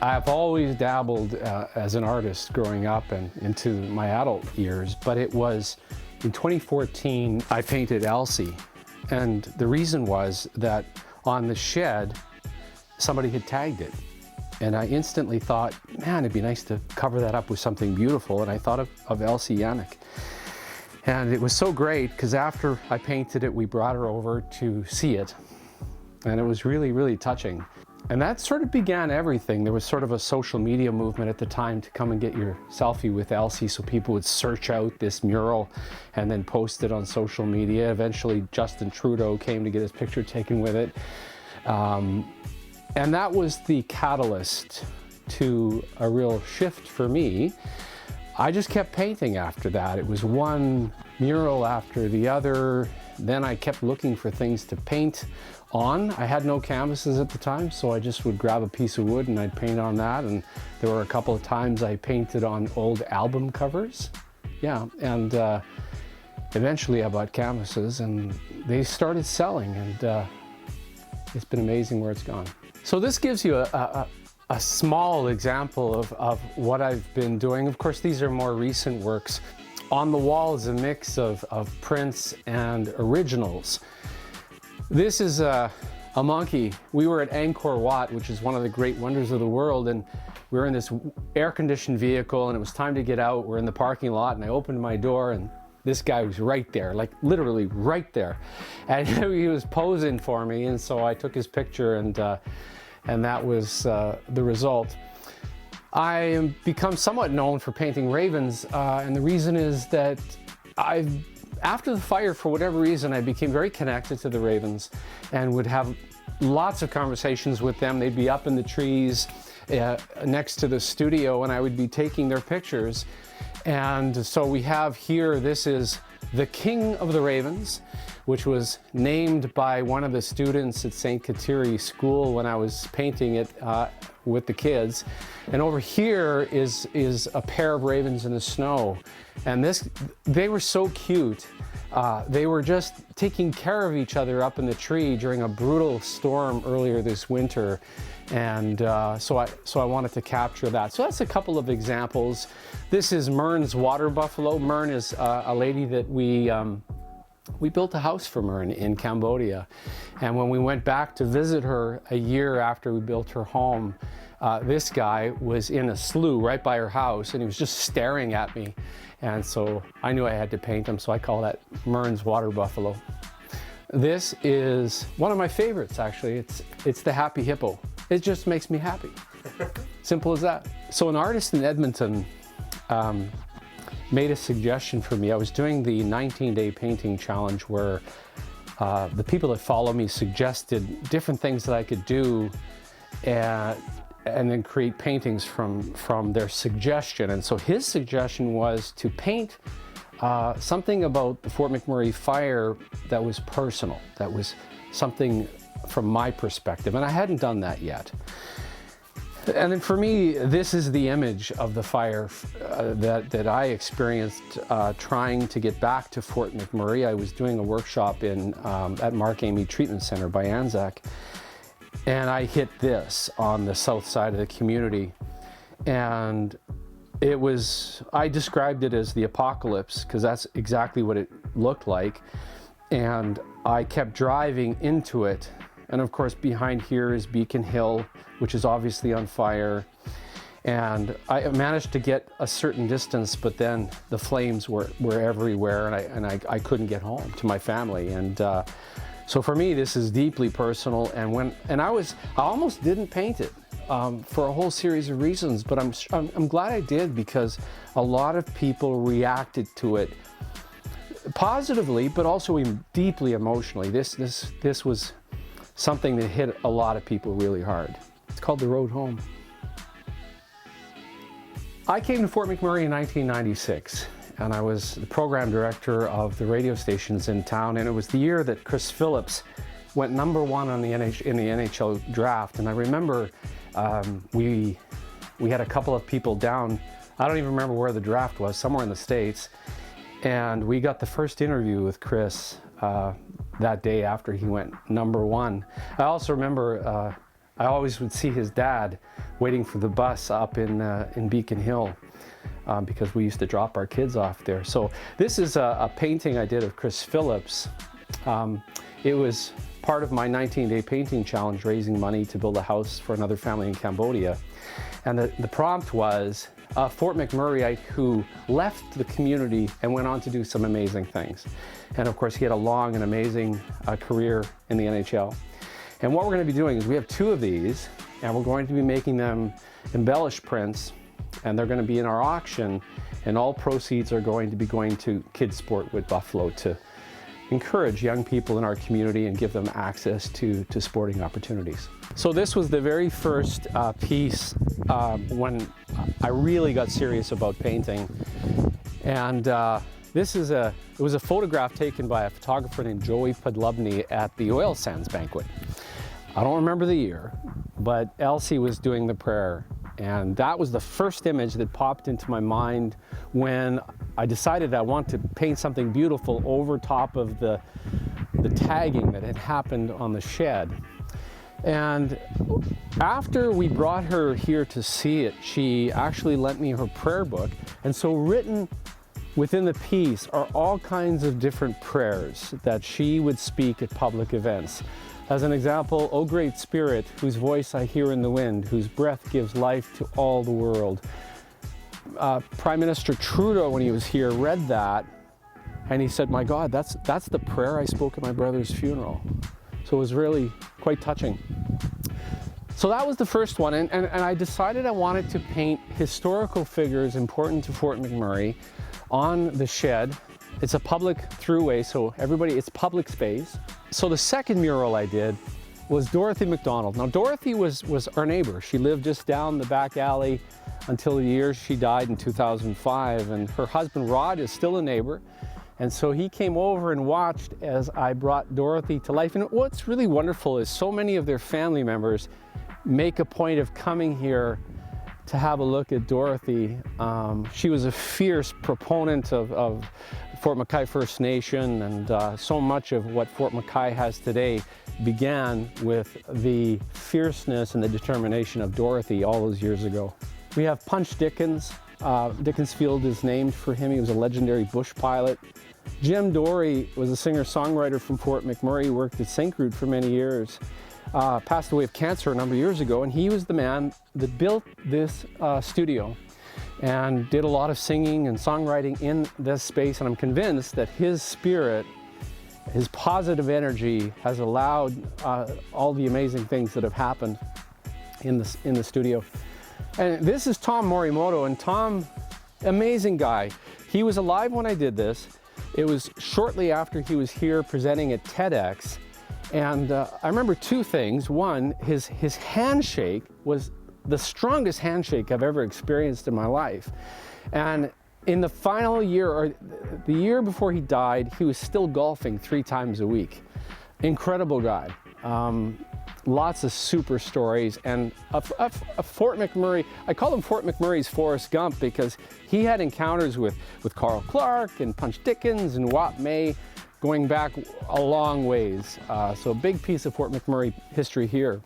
I've always dabbled as an artist growing up and into my adult years, but it was in 2014 I painted Elsie, and the reason was that on the shed somebody had tagged it, and I instantly thought, man, it'd be nice to cover that up with something beautiful, and I thought of Elsie Yannick. And it was so great because after I painted it, we brought her over to see it, and it was really, really touching. And that sort of began everything. There was sort of a social media movement at the time to come and get your selfie with Elsie, so people would search out this mural and then post it on social media. Eventually Justin Trudeau came to get his picture taken with it. And that was the catalyst to a real shift for me. I just kept painting after that. It was one mural after the other. Then I kept looking for things to paint on. I had no canvases at the time, so I just would grab a piece of wood and I'd paint on that. And there were a couple of times I painted on old album covers. Yeah, and eventually I bought canvases and they started selling, and it's been amazing where it's gone. So this gives you a small example of what I've been doing. Of course, these are more recent works. On the wall is a mix of prints and originals. This is a monkey. We were at Angkor Wat, which is one of the great wonders of the world, and we were in this air-conditioned vehicle, and it was time to get out. We're in the parking lot, and I opened my door, and this guy was right there, like literally right there. And he was posing for me, and so I took his picture, and that was the result. I am become somewhat known for painting ravens, and the reason is that after the fire, for whatever reason, I became very connected to the ravens and would have lots of conversations with them. They'd be up in the trees next to the studio, and I would be taking their pictures. And so we have here, this is the King of the Ravens, which was named by one of the students at St. Kateri School when I was painting it with the kids. And over here is a pair of ravens in the snow. And they were so cute. They were just taking care of each other up in the tree during a brutal storm earlier this winter. And so I wanted to capture that. So that's a couple of examples. This is Mern's water buffalo. Mern is a lady that we built a house for Mern in Cambodia. And when we went back to visit her a year after we built her home, this guy was in a slough right by her house, and he was just staring at me. And so I knew I had to paint him, so I call that Mern's water buffalo. This is one of my favorites, actually. It's the happy hippo. It just makes me happy. Simple as that. So an artist in Edmonton made a suggestion for me. I was doing the 19-day painting challenge where the people that follow me suggested different things that I could do and then create paintings from their suggestion. And so his suggestion was to paint something about the Fort McMurray fire that was personal, that was something from my perspective, and I hadn't done that yet. And then for me, this is the image of the fire that I experienced trying to get back to Fort McMurray. I was doing a workshop at Mark Amy Treatment Center by Anzac, and I hit this on the south side of the community. And I described it as the apocalypse, because that's exactly what it looked like. And I kept driving into it. And of course, behind here is Beacon Hill, which is obviously on fire. And I managed to get a certain distance, but then the flames were everywhere, and I couldn't get home to my family. And so for me, this is deeply personal. And I almost didn't paint it for a whole series of reasons, but I'm glad I did, because a lot of people reacted to it positively, but also deeply emotionally. This was something that hit a lot of people really hard. It's called The Road Home. I came to Fort McMurray in 1996, and I was the program director of the radio stations in town, and it was the year that Chris Phillips went #1 in the NHL draft. And I remember we had a couple of people down, I don't even remember where the draft was, somewhere in the States, and we got the first interview with Chris that day after he went #1. I also remember I always would see his dad waiting for the bus up in Beacon Hill because we used to drop our kids off there. So this is a painting I did of Chris Phillips. It was part of my 19-day painting challenge, raising money to build a house for another family in Cambodia. And the prompt was a Fort McMurrayite who left the community and went on to do some amazing things. And of course, he had a long and amazing career in the NHL. And what we're going to be doing is we have 2 of these, and we're going to be making them embellished prints, and they're going to be in our auction, and all proceeds are going to be going to Kids Sport with Buffalo to encourage young people in our community and give them access to sporting opportunities. So this was the very first piece when I really got serious about painting. And it was a photograph taken by a photographer named Joey Podlubny at the oil sands banquet. I don't remember the year, but Elsie was doing the prayer. And that was the first image that popped into my mind when I decided I want to paint something beautiful over top of the tagging that had happened on the shed. And after we brought her here to see it, she actually lent me her prayer book. And so written within the piece are all kinds of different prayers that she would speak at public events. As an example, O great Spirit, whose voice I hear in the wind, whose breath gives life to all the world. Prime Minister Trudeau, when he was here, read that, and he said, my God, that's the prayer I spoke at my brother's funeral. So it was really quite touching. So that was the first one, and I decided I wanted to paint historical figures important to Fort McMurray on the shed. It's a public throughway, so it's public space. So the second mural I did was Dorothy McDonald. Now Dorothy was our neighbor. She lived just down the back alley until the year she died in 2005, and her husband Rod is still a neighbor. And so he came over and watched as I brought Dorothy to life. And what's really wonderful is so many of their family members make a point of coming here to have a look at Dorothy. She was a fierce proponent of Fort McKay First Nation, and so much of what Fort McKay has today began with the fierceness and the determination of Dorothy all those years ago. We have Punch Dickens. Dickens Field is named for him. He was a legendary bush pilot. Jim Dory was a singer-songwriter from Fort McMurray, worked at St. Croix for many years. Passed away of cancer a number of years ago, and he was the man that built this studio and did a lot of singing and songwriting in this space, and I'm convinced that his spirit, his positive energy has allowed all the amazing things that have happened in the studio. And this is Tom Morimoto, and Tom, amazing guy. He was alive when I did this. It was shortly after he was here presenting at TEDx. And I remember 2 things. One, his handshake was the strongest handshake I've ever experienced in my life. And in the final year, or the year before he died, he was still golfing 3 times a week. Incredible guy. Lots of super stories, and a Fort McMurray, I call him Fort McMurray's Forrest Gump because he had encounters with Carl Clark and Punch Dickens and Wat May, going back a long ways. So a big piece of Fort McMurray history here.